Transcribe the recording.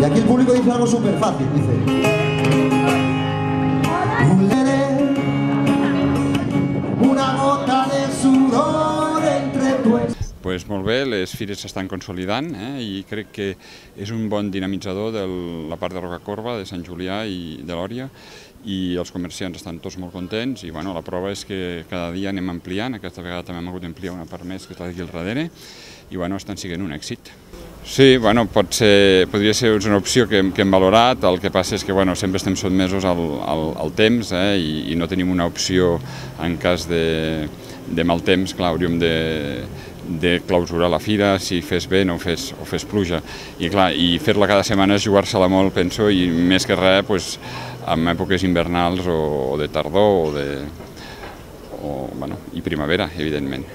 Y aquí el público dice algo súper fácil, dice: una gota de sudor entre tu... Pues molt bé, les fires s'estan consolidant i crec que és un bon dinamitzador de la part de Rocacorba, de Sant Julià i de Lòria, i els comerciants estan tots molt contents i la prova és que cada dia anem ampliant. Aquesta vegada també hem hagut d'ampliar una part més que està aquí al darrere i estan sent un èxit. Sí, podria ser una opció que hem valorat, el que passa és que sempre estem sotmesos al temps i no tenim una opció en cas de mal temps. Clar, hauríem de clausurar la fira si fes vent o fes pluja. I fer-la cada setmana és jugar-se-la molt, penso, i més que res en èpoques invernals o de tardor i primavera, evidentment.